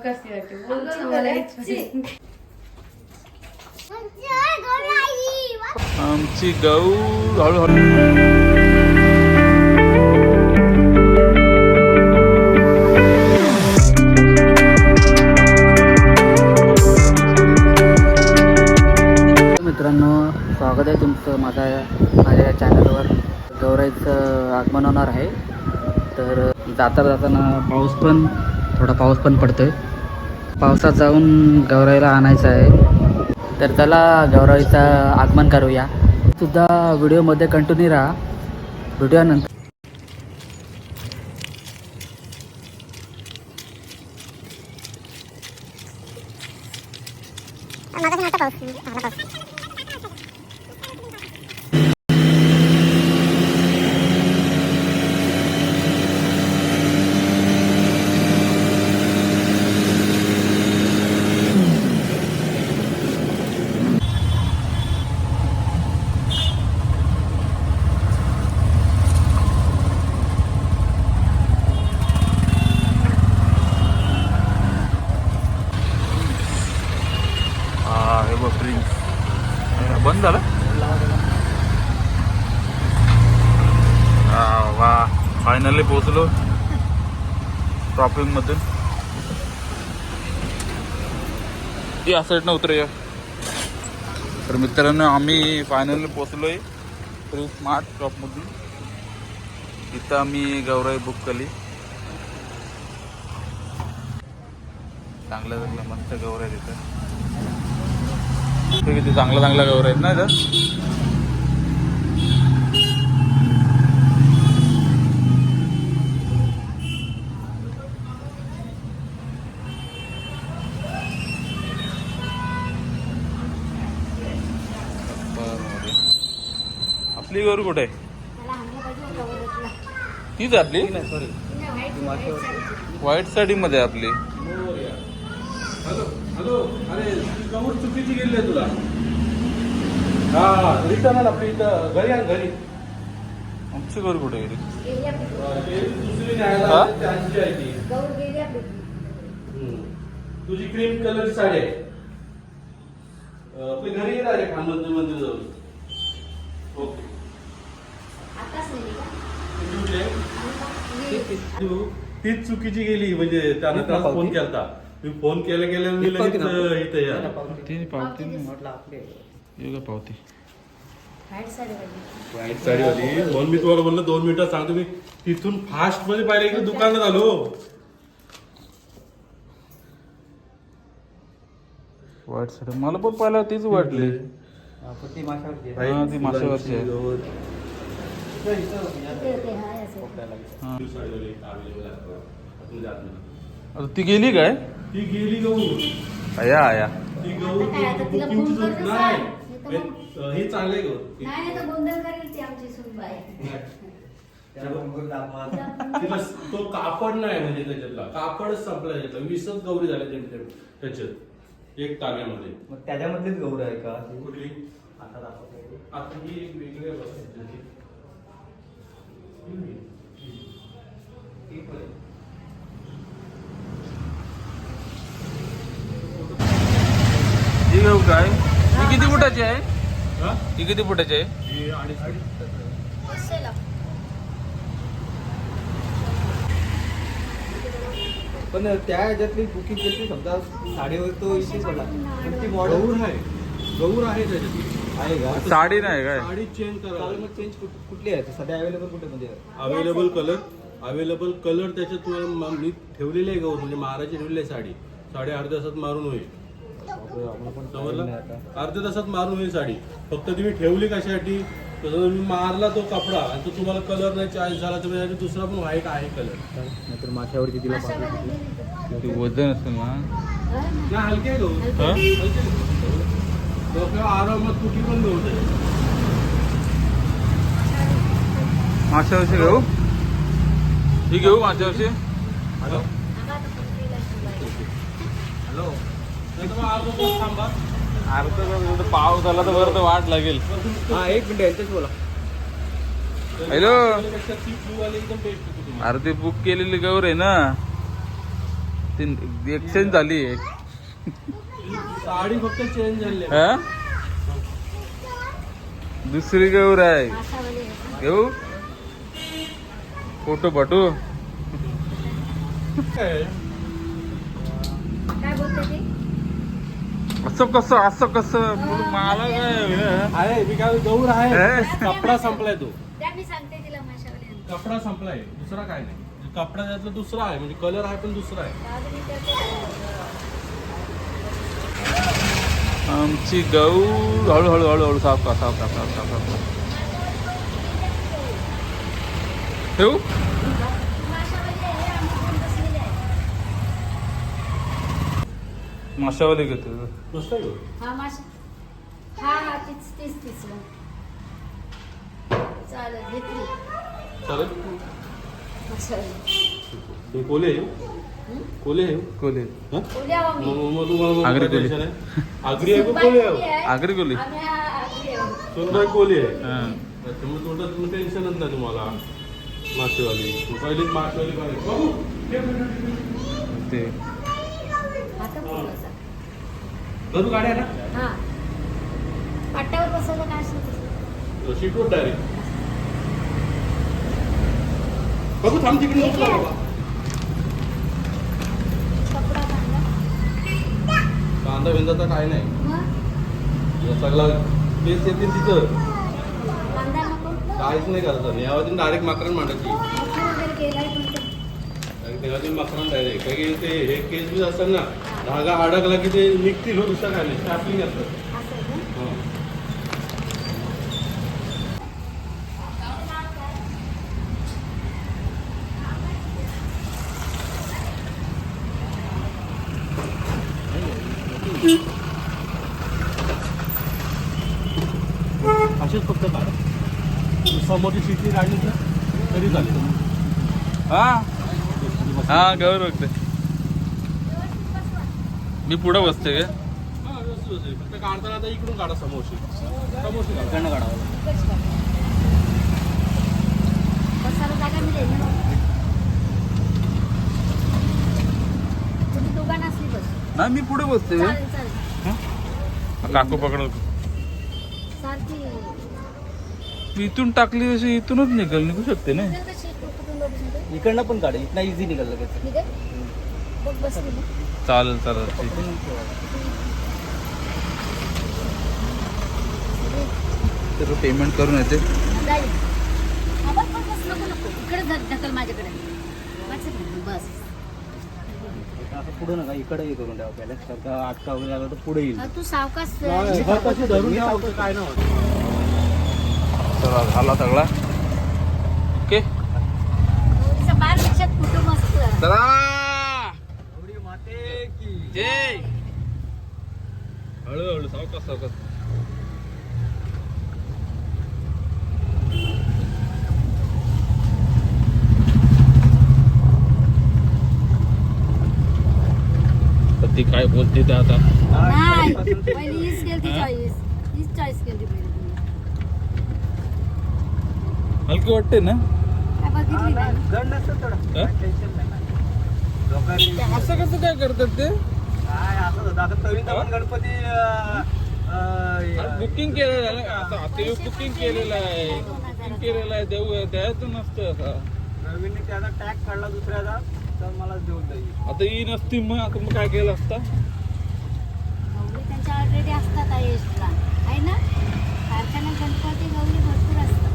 कसली वाटते बोलतो ना मला आमची गौ हळूहळू मित्रांनो, स्वागत आहे तुमचं माझ्या चॅनलवर. गौराईचं आगमन होणार आहे, तर जाताना थोडा पाऊस पण पडतोय. पावसात जाऊन गौराईला आणायचं आहे, तर चला गौराईचं आगमन करूया. सुद्धा व्हिडिओमध्ये कंटिन्यू राहा. व्हिडिओनंतर बंद झालं. वा, फायनली पोहोचलो ट्रॉपिंग मधून. या साईडनं उतरूया. तर मित्रांनो, आम्ही फायनली पोहोचलोय फ्री स्मार्ट शॉपमधून. इथं आम्ही गौराई बुक केली. चांगल्या मस्त गौराई तिथं. किती चांगल्या गौर आहेत ना इथं. आपली गौर कुठे आहे? तीच आपली व्हाईट साडी मध्ये आपली. हॅलो हॅलो, अरे गौर चुकीची गेली आहे तुला. हा, रिटर्न आला आपली इथं घरी आण घरी. आमची गौर कुठे गेली? दुसरी न्यायला त्यांची आहे ती. तुझी क्रीम कलरची साडी आहे. आपली घरी येणार आहे हनुमान मंदिर जाऊन. ओके, तीच चुकीची गेली. म्हणजे त्यानं त्याला फोन केलता. मी फोन केल्या मी लगेच इथं या. पावती पावती व्हाईट साडी वाली. म्हणून मी तुम्हाला म्हणलं 2 मिनिटात सांगतो. मी तिथून फास्ट मध्ये पाहिलं की दुकानात आलो. व्हाईट साडी मला पण पहिला तीच वाटली. ती माशावरची आहे. आता ती गेली काय? ती गेली गहू. आया ती गहू बुकिंगची सूट नाही. हे चांगले गहू. तिला तो कापड नाही, म्हणजे त्याच्यातला कापडच संपला. त्याच्यातला 20च गौरी झाल्या त्याच्यात एक ताब्यामध्ये. मग त्याच्यामधलीच गौर आहे का? कुठली? आता ही एक वेगळी आहे. ही घेऊ काय? ही किती फुटाची आहे? ही किती फुटाची आहे? पण त्या ह्याच्यातली बुकिंग केली समजा साडीवर तो इश्यूच पडला. ती मॉडेल गौर आहे त्याच्यात. आहे का? साडी नाही काय? साडी चेंज करा. मग चेंज कुठली आहे सध्या अवेलेबल कुठे? म्हणजे अवेलेबल कलर त्याच्यात तुम्हाला मी ठेवलेली आहे गौर. म्हणजे महाराजी ठेवलेली आहे साडी. साडी अर्ध्या तासात मारून होईल. समजलं? अर्ध्या तासात मारून होईल साडी. फक्त तुम्ही ठेवली कशासाठी? तसं मी मारला तो कपडा आणि तो तुम्हाला कलर नाही चॉईस झाला तर दुसरा पण व्हाईट आहे कलर. नाहीतर माशावरती तिला ती वजन असेल ना. नाही, हलके आहे गहू. डोक्यावर आरामात कुठली पण गहू आहे. माशावरची घेऊ? ही घेऊ माशावरची? हॅलो हॅलो, थांबा. अर्धा पाव झाला तर बरं तर वाट लागेल. हा, 1 मिनिट यांच्याच बोला. हॅलो, अरे ती बुक केलेली गौर आहे ना, एक्सचेंज झाली एक. साडी फक्त चेंज झाली आहे. हा? दुसरी गौर आहे. घेऊ फोटो पाठवू. काय? काय बोलते ते? असं कसं मला काय आहे मी काय गौर आहे. हे? कपडा संपलाय तो. त्या मी सांगते तिला माशावाले कपडा संपलाय दुसरा काय नाही. कपडा त्यातला दुसरा आहे म्हणजे कलर आहे पण दुसरा आहे. आमची गौर हळूहळू हळूहळू साफ का साफ का साफ का साफ का. ठेवू माशावाली घेतो. मस्त आहे गौर. हा माशा हा तीच चालेल घेतली चालेल. माशावाली. हे कोले आहे. कोले आहे. कोली हा? उद्या आवा मी. मग तुम्हाला आगरी काय कोली. टेन्शन आहे? आगरी आहे का कोले आहे? आगरी कोली. आम्ही आगरी आहोत. सोनबाई कोली आहे. हा. त्यामुळे थोडं टेन्शनच नाही तुम्हाला. मासेवाली पहिलीच मासेवाली पाहिजे. बघू. ते आता बोलायचं. घरू गाड्या ना हा पाट्यावर बसवलं काय असेल तसं. सीटवर डायरेक्ट. बघू थांब तिकडे हे नको घ्या. बाबा. कपडा कांदा कांदा बिंदाचा काय नाही. मग या सगळा केस येतील तिथं. कांदा नको काहीच नाही करायचं. यावरती डायरेक्ट माकरण मांडायची. मक्खन वगैरे केलाय पण ते त्यावरती माकरण डायरेक्ट. काही की ते हे केस बी असतात ना धागा अडकला की ते निघतील हो. दुसरं काय नाही. स्टॅपलिंग असतं. असं आहे का? हा. असेच फक्त काढा. समोरची सीटी काढली तर तरी चालेल. हा हा गौर बघते. मी पुढे बसते का? हा, व्यवस्थित असेल. फक्त काढताना आता इकडून काढा समोरची. समोरची काढा. इकडनं काढावं. इकडेच काढ. बसायला जागा मिळेल ना. तुम्ही दोघांना असली बस. नाही मी पुढे बसते. चालेल चालेल. काकू पकडल. सारखी इथून टाकली तशी इथूनच निघू शकते ना. निघेल कशी कुठून बघू इकडनं पण काढा. इथनं इझी निघाल लगेच. निघेल बघ बसली ना. चालेल चालेल ठीक आहे. तर पेमेंट करून येते. जाईल. हा, बघ बघ बस नको नको इकडे ढकल माझ्याकडे. बस असं पुढे नका इकडे हे करून द्यावं पहिले. सगळं अटका वगैरे आला तर पुढे येईल. हा, तू सावकाश तशी धरून घ्या. फक्त काय नाही होत. चला झाला सगळा ओके. तिचा बार रिक्षात फोटो मस्त. चला माते की जय. हळूहळू सावकाश सावकाश. ती काय बोलते ते आता. नाही पहिली हीच केली चॉईस. हीच चॉईस केली पहिली. हलकी वाटते ना. काय बघितली नाही ना? जड नसतं थोडं. हा? टेन्शन नाही. लोकांनी असं कसं काय करतात ते. काय असं होतं. आता तरी पण गणपती बुकिंग केलेलं आहे ना. आता ते बुकिंग केलेलं आहे. बुकिंग केलेलं आहे देऊ द्यायचं नसतं असं. नवीन त्याचा टॅग काढला दुसऱ्याचा तर मला देऊन जाईल. आता ही नसती मग आता मग काय केलं असतं. गौरी त्यांच्या ऑलरेडी असतात आयुषला आहे ना. कारखाना गणपती गौरी भरपूर असतात.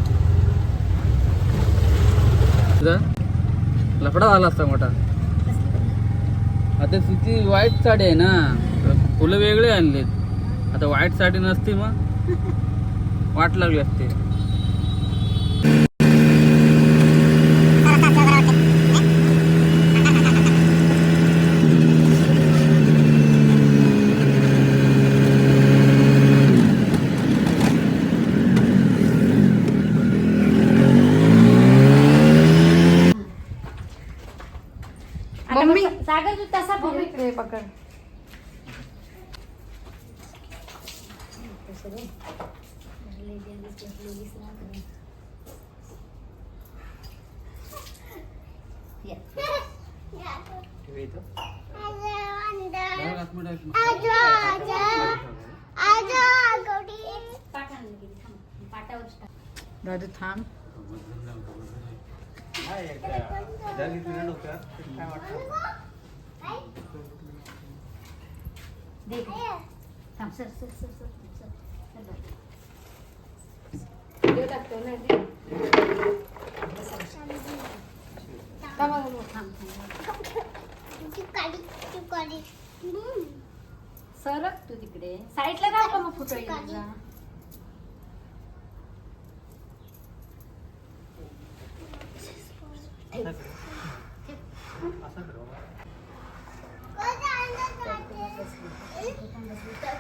लफडा झाला असता मोठा. आता तिची व्हाईट साडी आहे ना. फुलं वेगळे आणलेत. आता व्हाईट साडी नसती मग वाट लागली असते. मम्मी सागर तू तसा फिर इकडे पकड. दादू थांब. देख थांब sir sir sir sir sir सरक तू तिकडे साईडला राह का मग फोटो तुझा.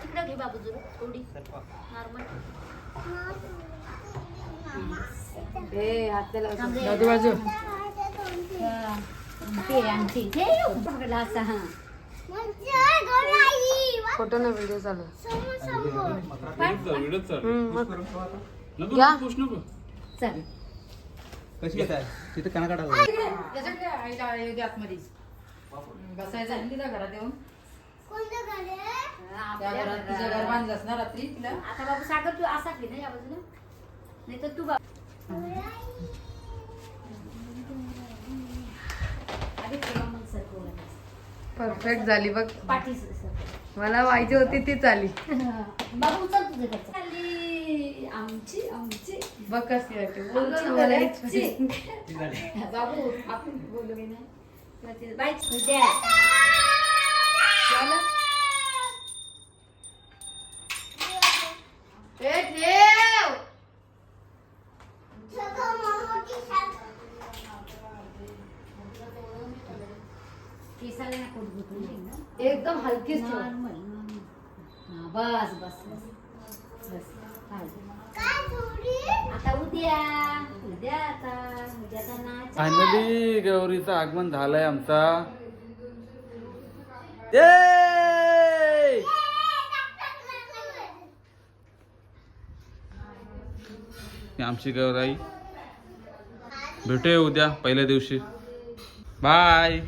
तिकडे घे बाबू जरू थोडी नॉर्मल. दादू बाजू. ते आमची ते पकडला असा हा फोटो ना व्हिडिओ चालू. व्हिडिओ चालू नको या. पुश नको. चल कशी घेताय तिथे काना काढा आतमध्ये बसायचं आणि तिला घरात येऊन त्या आपल्या घरात तिचं घर बांधलंस ना रात्री तिला. आता बाबू सागर तू असा घे ना या बाजूला नाही तर तू परफेक्ट झाली बघ. पाठी मला पाहिजे होती तीच आली. बाबू उचल तुझं घरचं. खाली आमची आमची बघ कशी वाटते. बाबू आपण बोलू नाही बाईक द्या. केसाला ना कोट गुतून ना एकदम हलकीच ठेव. नॉर्मल बस बस बस बस आता उद्या उद्या आता नाच. फायनली गौरीचं आगमन झालंय आमचा. ये! ही आमची गौराई. भेटूया उद्या पहिल्या दिवशी. बाय.